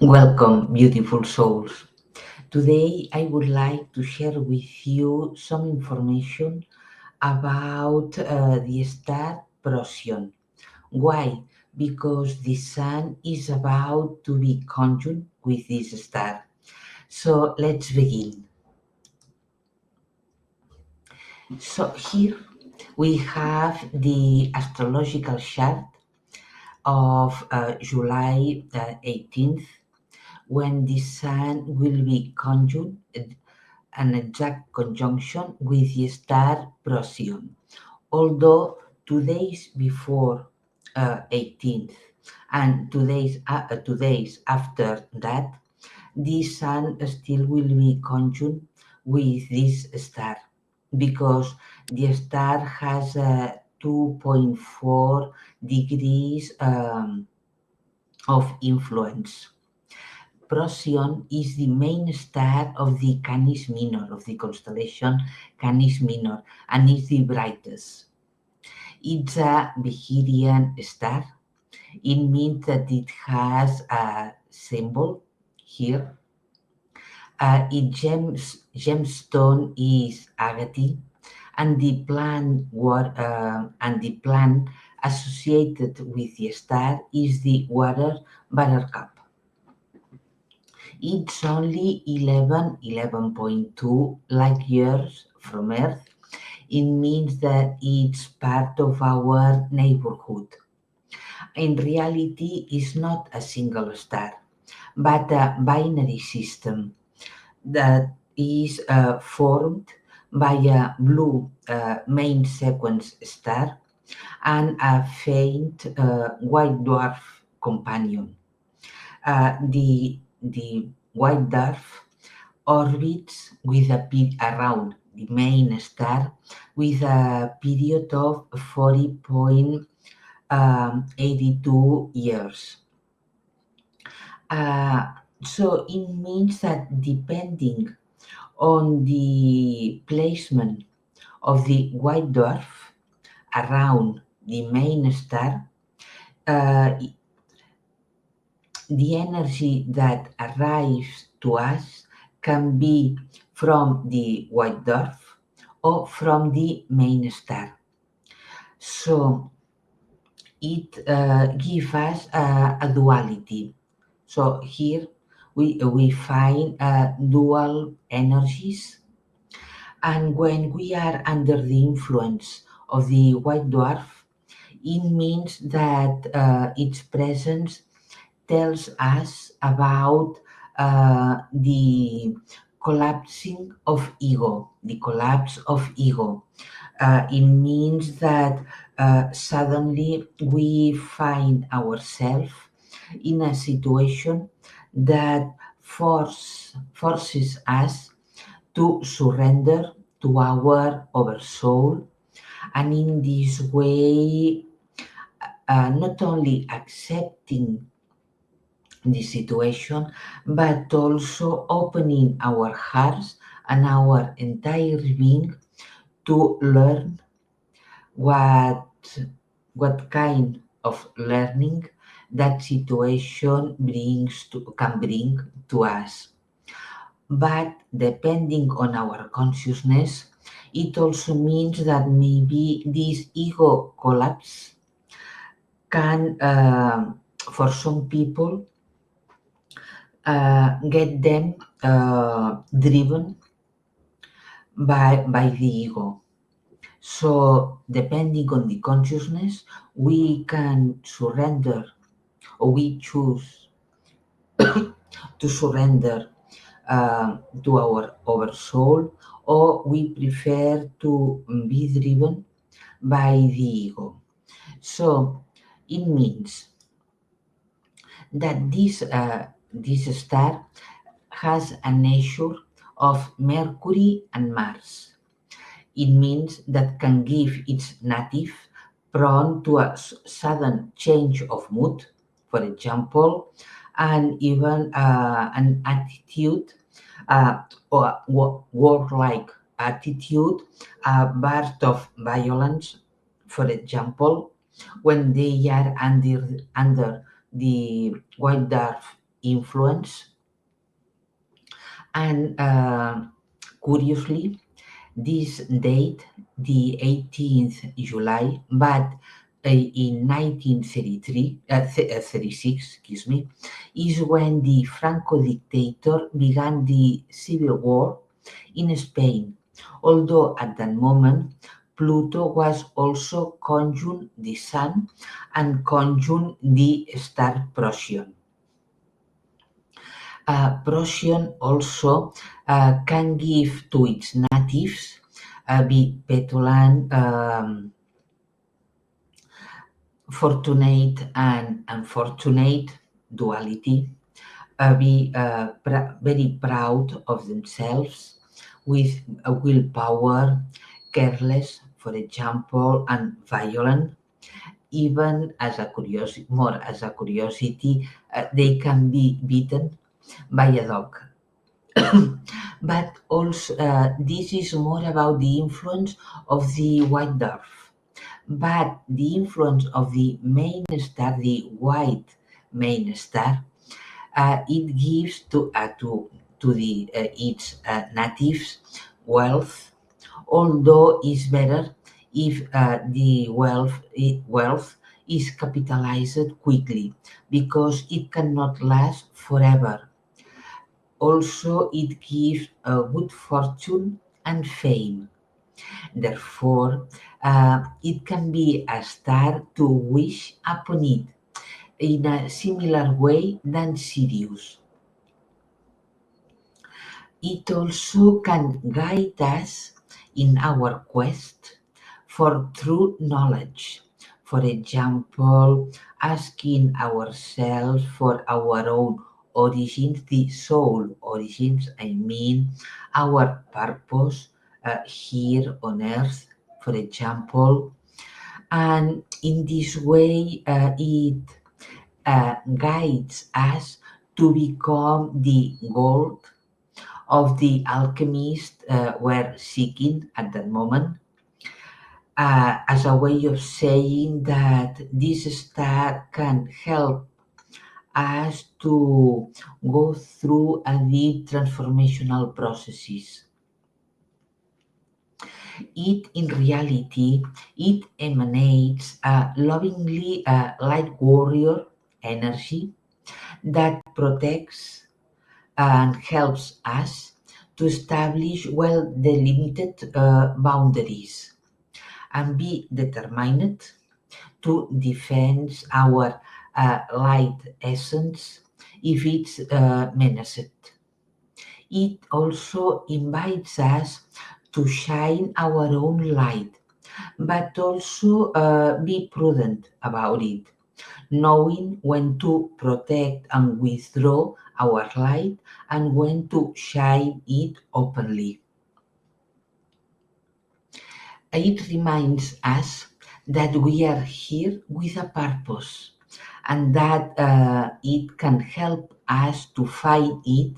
Welcome, beautiful souls. Today, I would like to share with you some information about the star Procyon. Why? Because the sun is about to be conjunct with this star. So let's begin. So here we have the astrological chart of July 18th, when the sun will be conjunct, an exact conjunction with the star Procyon. Although 2 days before 18th and 2 days after that, the sun still will be conjunct with this star because the star has 2.4 degrees of influence. Procyon is the main star of the Canis Minor, of the constellation Canis Minor, and is the brightest. It's a Behirian star. It means that it has a symbol here. Its gemstone is agate, and the plant associated with the star is the water buttercup. It's only 11.2 light years from Earth. It means that it's part of our neighborhood. In reality, it's not a single star, but a binary system that is formed by a blue main sequence star and a faint white dwarf companion. The white dwarf orbits around the main star with a period of 40.82 years. So it means that depending on the placement of the white dwarf around the main star, uh, the energy that arrives to us can be from the white dwarf or from the main star. So it gives us a duality. So here we find dual energies, and when we are under the influence of the white dwarf, it means that its presence tells us about the collapsing of ego, the collapse of ego. It means that suddenly we find ourselves in a situation that forces us to surrender to our oversoul, and in this way, not only accepting the situation, but also opening our hearts and our entire being to learn what kind of learning that situation can bring to us. But depending on our consciousness, it also means that maybe this ego collapse can, for some people, get them driven by the ego. So, depending on the consciousness, we can surrender, or we choose to surrender to our oversoul, or we prefer to be driven by the ego. So, it means that this star has a nature of Mercury and Mars. It means that can give its native prone to a sudden change of mood, for example, and even an attitude or warlike attitude, a burst of violence, for example, when they are under the white dwarf influence. And curiously, this date, the 18th July, but in 1936, excuse me, is when the Franco dictator began the civil war in Spain, although at that moment Pluto was also conjunct the Sun and conjunct the star Procyon. Procyon also can give to its natives be petulant, fortunate and unfortunate duality, be very proud of themselves, with a willpower, careless, for example, and violent. Even as a curiosity, more as a curiosity, they can be beaten by a dog. But also, this is more about the influence of the white dwarf. But the influence of the main star, the white main star, it gives to the its natives wealth, although it's better if the wealth is capitalized quickly, because it cannot last forever. Also, it gives good fortune and fame. Therefore, it can be a star to wish upon it in a similar way than Sirius. It also can guide us in our quest for true knowledge. For example, asking ourselves for our own origins, the soul origins, I mean, our purpose here on earth, for example. And in this way, it guides us to become the gold of the alchemists were seeking at that moment, as a way of saying that this star can help us to go through a deep transformational processes. It, in reality, it emanates a lovingly Lightwarrior energy that protects and helps us to establish well delimited boundaries and be determined to defend our light essence if it's menaced. It also invites us to shine our own light, but also be prudent about it, knowing when to protect and withdraw our light and when to shine it openly. It reminds us that we are here with a purpose, and that it can help us to find it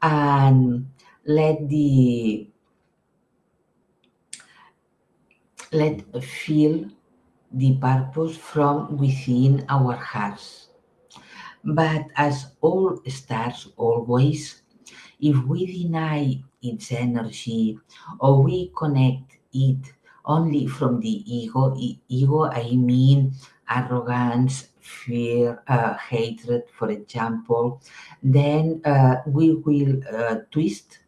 and let the let feel the purpose from within our hearts. But as all stars always, if we deny its energy or we connect it only from the ego, I mean arrogance, fear, hatred, for example, then we will twist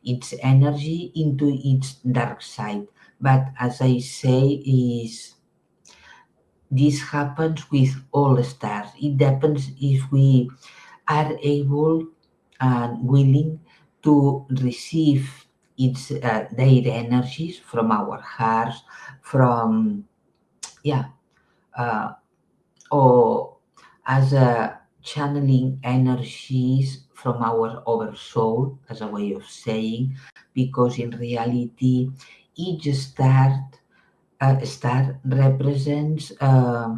its energy into its dark side. But as I say, is this happens with all stars. It depends if we are able and willing to receive their energies from our hearts, from yeah, uh, or as a channeling energies from our oversoul, as a way of saying, because in reality, each star represents a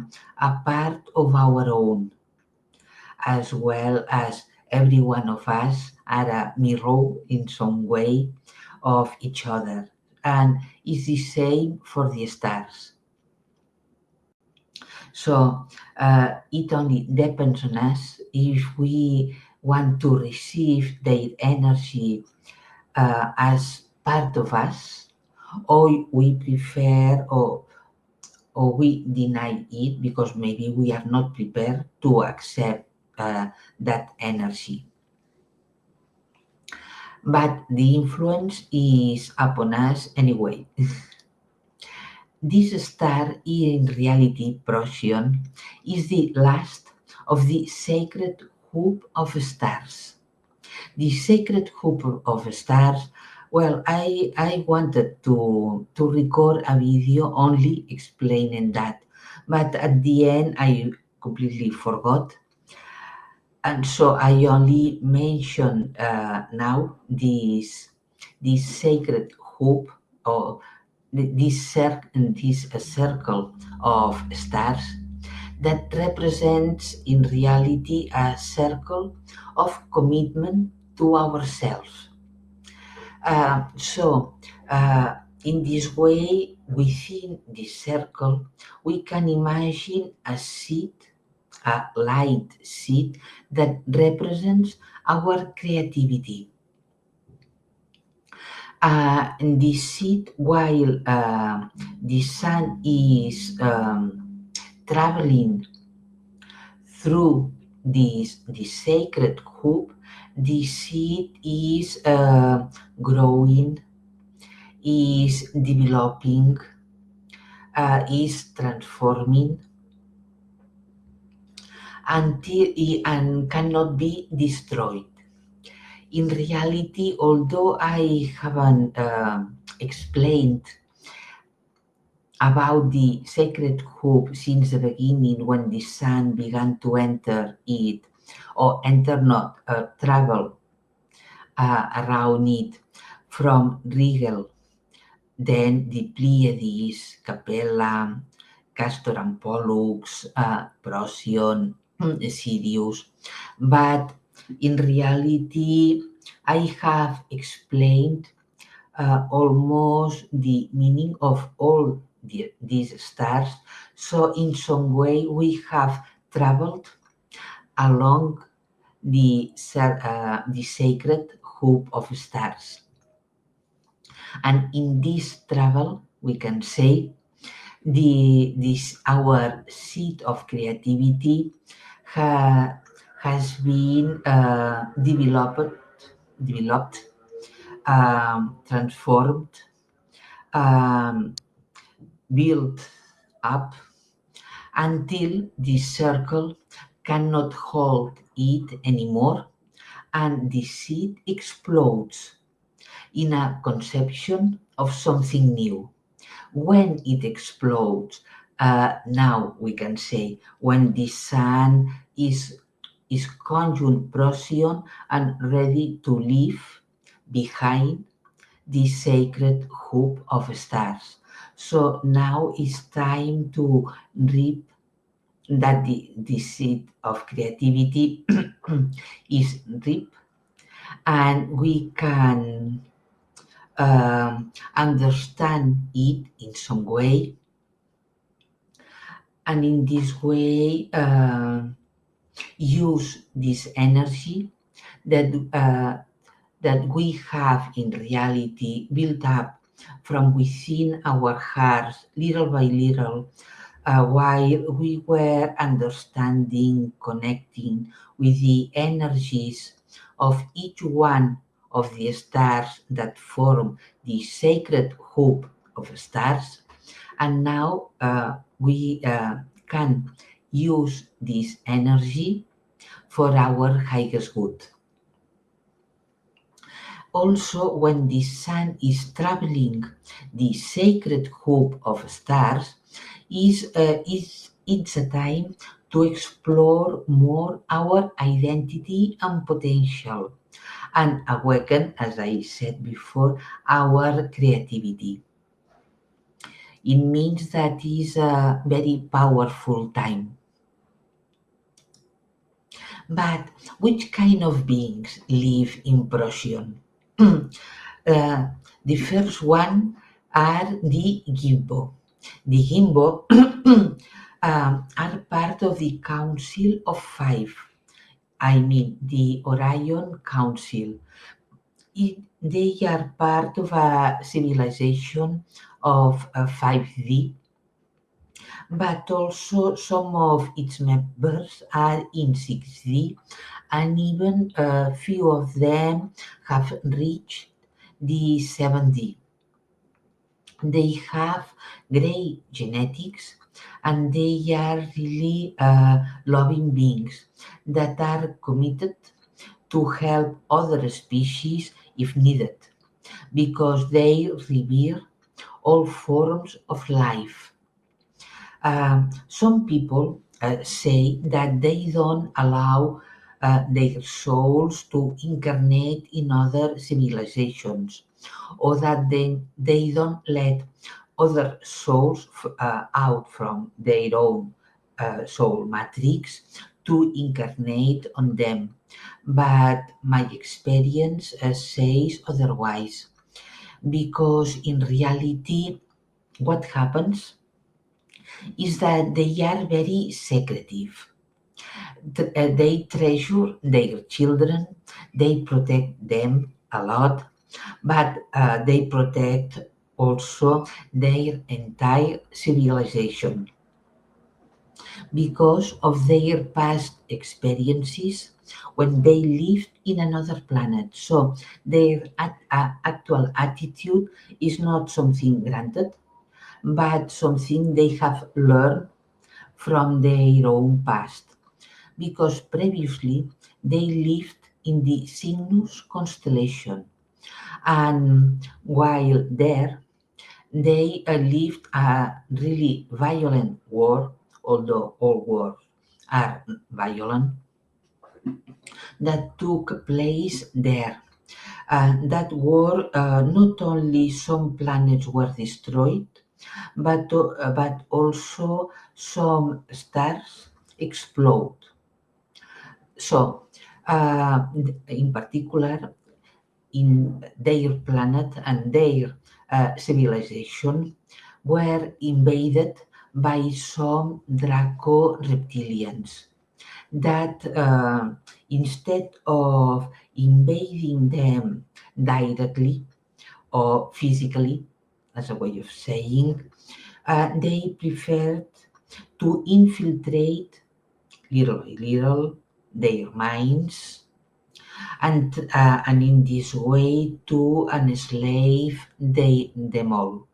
part of our own, as well as every one of us are a mirror in some way of each other. And it's the same for the stars. So it only depends on us if we want to receive their energy as part of us, or we prefer or we deny it because maybe we are not prepared to accept that energy. But the influence is upon us anyway. This star, in reality, Procyon, is the last of the sacred group of stars. The sacred group of stars, well, I wanted to record a video only explaining that, but at the end I completely forgot. And so I only mention now this sacred hoop, or this circle of stars that represents in reality a circle of commitment to ourselves. So in this way, within this circle, we can imagine a seed, a light seed that represents our creativity. And this seed, while the sun is traveling through this sacred hoop, the seed is growing, is developing, is transforming until and cannot be destroyed. In reality, although I haven't explained about the sacred hoop since the beginning when the sun began to enter it, or enter not, travel around it from Rigel, then the Pleiades, Capella, Castor and Pollux, Procyon, Sirius. But in reality, I have explained almost the meaning of all these stars. So in some way, we have traveled along the sacred hoop of stars. And in this travel, we can say this our seed of creativity has been developed, transformed, um, built up until the circle cannot hold it anymore, and the seed explodes in a conception of something new. When it explodes, now we can say when the sun is conjunct Procyon and ready to leave behind the sacred hoop of stars. So now it's time to reap that the seed of creativity is reaped, and we can understand it in some way, and in this way use this energy that that we have in reality built up from within our hearts little by little, while we were understanding, connecting with the energies of each one of the stars that form the sacred hoop of stars. And now we can use this energy for our highest good. Also, when the sun is traveling the sacred hoop of stars, it's a time to explore more our identity and potential, and awaken, as I said before, our creativity. It means that is a very powerful time. But which kind of beings live in Procyon? The first one are the Gimbo. The Gimbo are part of the Council of Five. I mean, the Orion Council. They are part of a civilization of 5D, but also some of its members are in 6D, and even a few of them have reached the 7D. They have great genetics, and they are really loving beings that are committed to help other species if needed, because they revere all forms of life. Some people say that they don't allow their souls to incarnate in other civilizations, or that they don't let other souls out from their own soul matrix to incarnate on them. But my experience says otherwise, because in reality, what happens is that they are very secretive. They treasure their children, they protect them a lot, but they protect also their entire civilization because of their past experiences when they lived in another planet. So their actual attitude is not something granted, but something they have learned from their own past, because previously they lived in the Cygnus constellation, and while there they lived a really violent war, although all wars are violent, that took place there. That war, not only some planets were destroyed, but also some stars explode. So, in particular, in their planet and their civilization were invaded by some Draco reptilians that instead of invading them directly or physically, as a way of saying, they preferred to infiltrate little by little their minds, and in this way to enslave them all.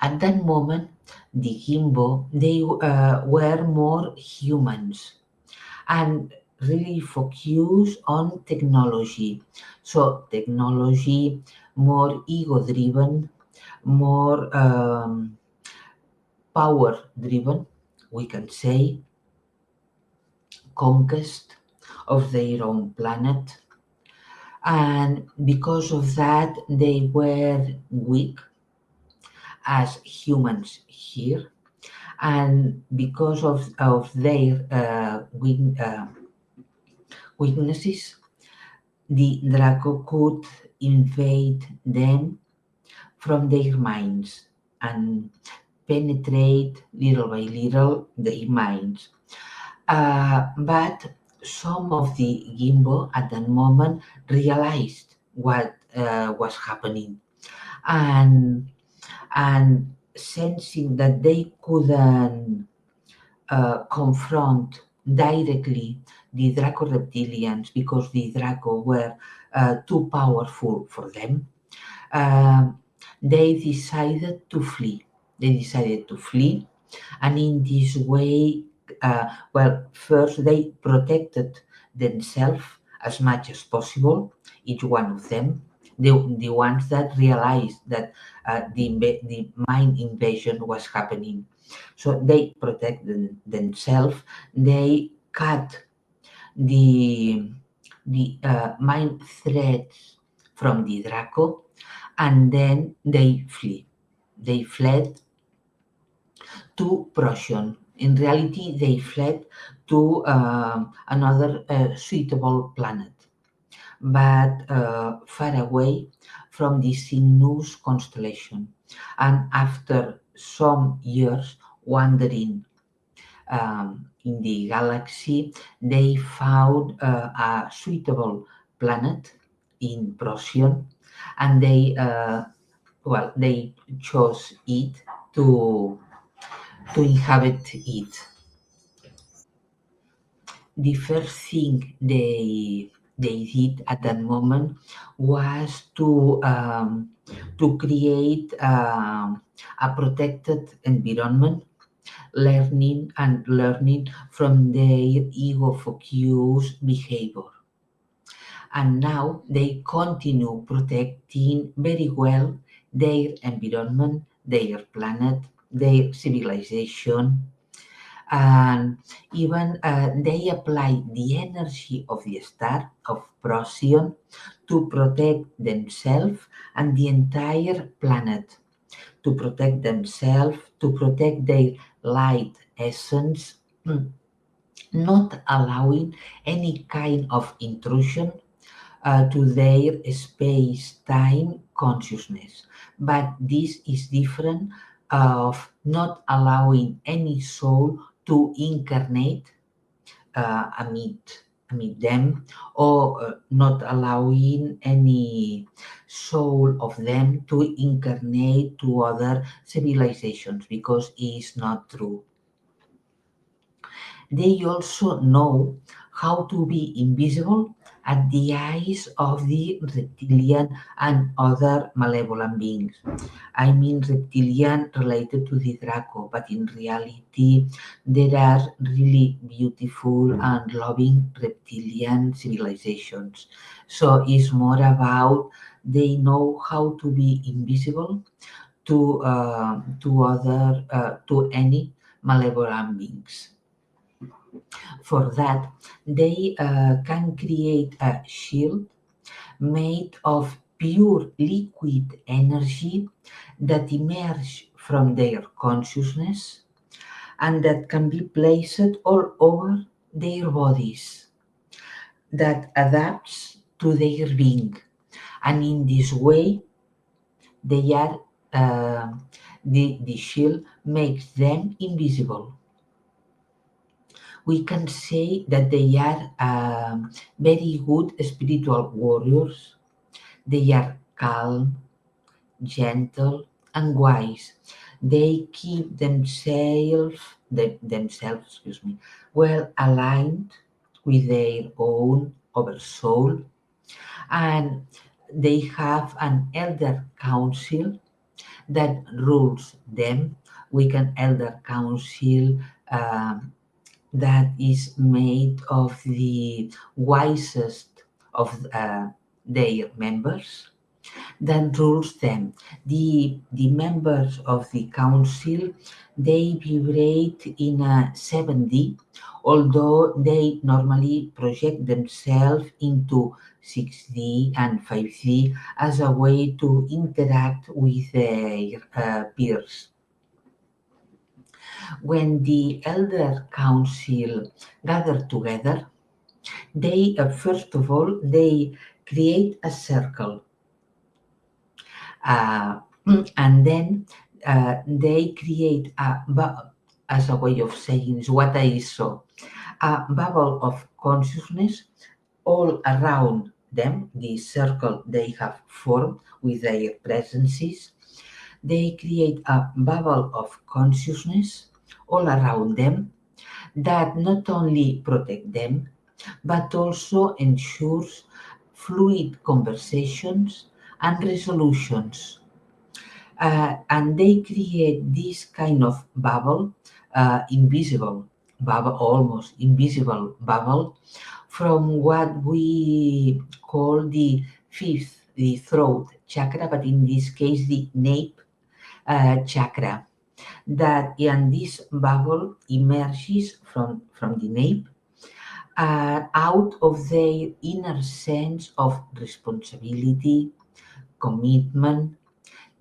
At that moment, the Gimbo, they were more humans and really focused on technology. So technology, more ego-driven, more power-driven, we can say, conquest of their own planet. And because of that, they were weak as humans here. And because of their weaknesses, the Draco could invade them from their minds and penetrate little by little their minds. But some of the Gimbo at that moment realized what was happening, and sensing that they couldn't confront directly the Draco reptilians because the Draco were too powerful for them, uh, they decided to flee. They decided to flee, and in this way, well, first they protected themselves as much as possible, each one of them. The ones that realized that the mind invasion was happening. So they protected themselves. They cut the mind threats from the Draco, and then they flee. They fled to Procyon. In reality, they fled to another suitable planet, but far away from the Cygnus constellation. And after some years, wandering in the galaxy, they found a suitable planet in Procyon, and they chose it to inhabit it. The first thing they did at that moment was to create a protected environment, learning from their ego-focused behavior. And now they continue protecting very well their environment, their planet, their civilization, and even they apply the energy of the star of Procyon to protect themselves and the entire planet, to protect themselves, to protect their light essence, not allowing any kind of intrusion to their space-time consciousness. But this is different of not allowing any soul to incarnate amid them, or not allowing any soul of them to incarnate to other civilizations, because it is not true. They also know how to be invisible at the eyes of the reptilian and other malevolent beings. I mean reptilian related to the Draco, but in reality, there are really beautiful and loving reptilian civilizations. So it's more about they know how to be invisible to any malevolent beings. For that, they can create a shield made of pure liquid energy that emerge from their consciousness and that can be placed all over their bodies, that adapts to their being. And in this way, they are the shield makes them invisible. We can say that they are very good spiritual warriors. They are calm, gentle, and wise. They keep themselves, well aligned with their own oversoul, and they have an elder council that rules them. We can elder council that is made of the wisest of their members that rules them. The members of the council, they vibrate in a 7D, although they normally project themselves into 6D and 5D as a way to interact with their peers. When the elder council gather together, they first of all they create a circle, uh, and then they create as a way of saying is what I saw, a bubble of consciousness all around them, the circle they have formed with their presences. They create a bubble of consciousness all around them that not only protect them, but also ensures fluid conversations and resolutions. And they create this kind of bubble, invisible bubble, almost invisible bubble, from what we call the fifth, the throat chakra, but in this case, the nape chakra. That and this bubble emerges from the nape out of their inner sense of responsibility, commitment,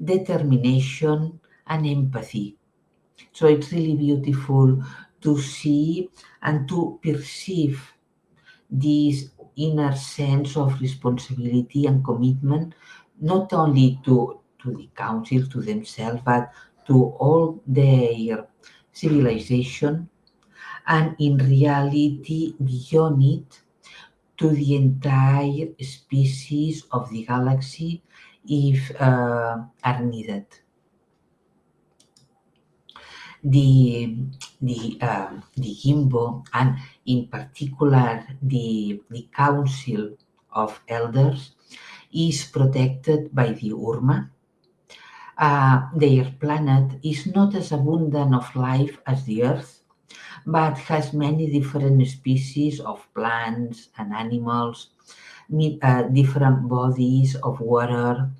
determination, and empathy. So it's really beautiful to see and to perceive this inner sense of responsibility and commitment, not only to the council, to themselves, but to all their civilization, and in reality, beyond it, to the entire species of the galaxy if are needed. The Gimbo, and in particular the Council of Elders, is protected by the Urma. Their planet is not as abundant of life as the Earth, but has many different species of plants and animals, different bodies of water,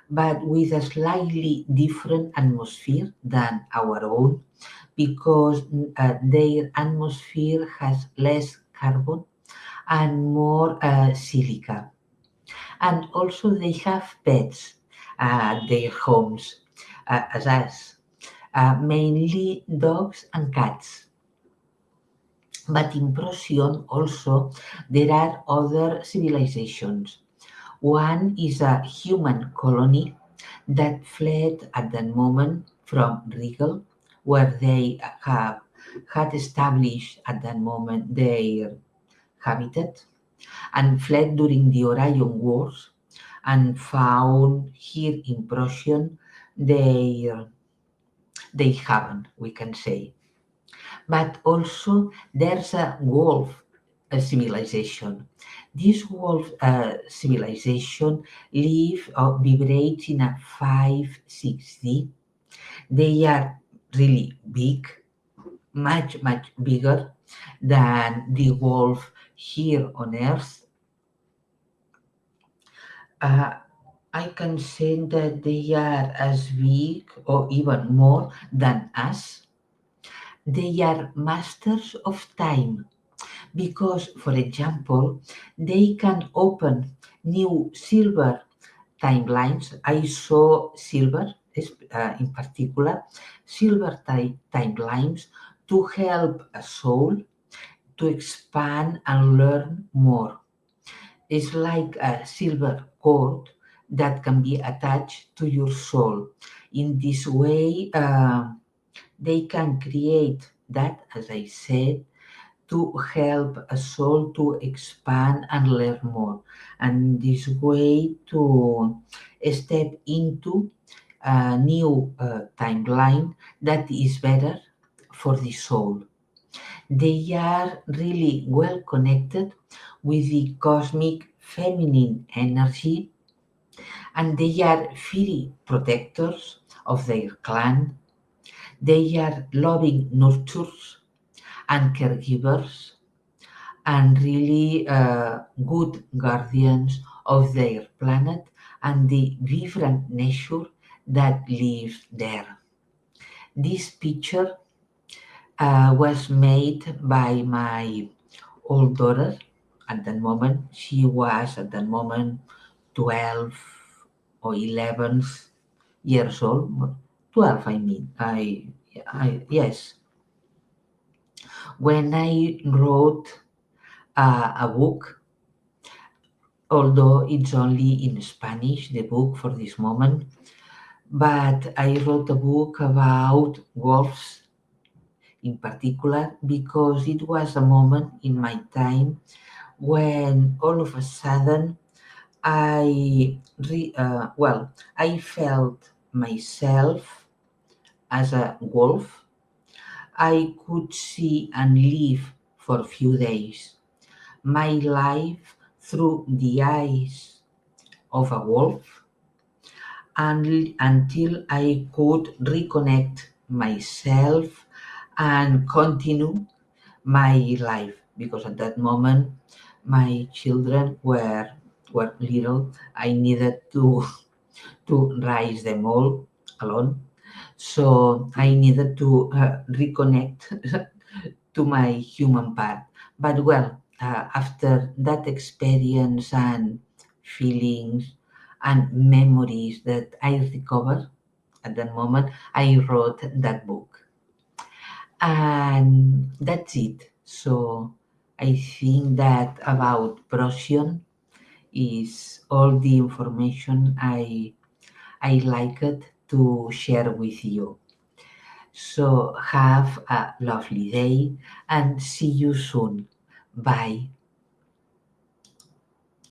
but with a slightly different atmosphere than our own, because their atmosphere has less carbon and more silica. And also they have pets at their homes, as us, mainly dogs and cats. But in Procyon also there are other civilizations. One is a human colony that fled at that moment from Regal, where they have had established at that moment their habitat, and fled during the Orion Wars, and found here in Procyon their haven, we can say. But also there's a wolf civilization. This wolf civilization live or vibrate in a 5-6D. They are really big, much bigger than the wolf here on Earth. Uh, I can say that they are as big or even more than us. They are masters of time because, for example, they can open new silver timelines. I saw silver, in particular, silver timelines to help a soul to expand and learn more. It's like a silver cord that can be attached to your soul. In this way, they can create that, as I said, to help a soul to expand and learn more, and this way to step into a new timeline that is better for the soul. They are really well connected with the cosmic feminine energy, and they are fairy protectors of their clan. They are loving nurturers and caregivers, and really good guardians of their planet and the vibrant nature that lives there. This picture was made by my old daughter at that moment. She was at that moment 12 or 11 years old. 12, I mean. Yes. When I wrote a book, although it's only in Spanish, the book for this moment. But I wrote a book about wolves in particular because it was a moment in my time when all of a sudden I felt myself as a wolf. I could see and live for a few days my life through the eyes of a wolf, and until I could reconnect myself and continue my life, because at that moment my children were little. I needed to raise them all alone, so I needed to reconnect to my human part. But well, after that experience and feelings and memories that I recovered at that moment, I wrote that book. And that's it. So I think that about Procyon is all the information I liked to share with you. So have a lovely day and see you soon. Bye.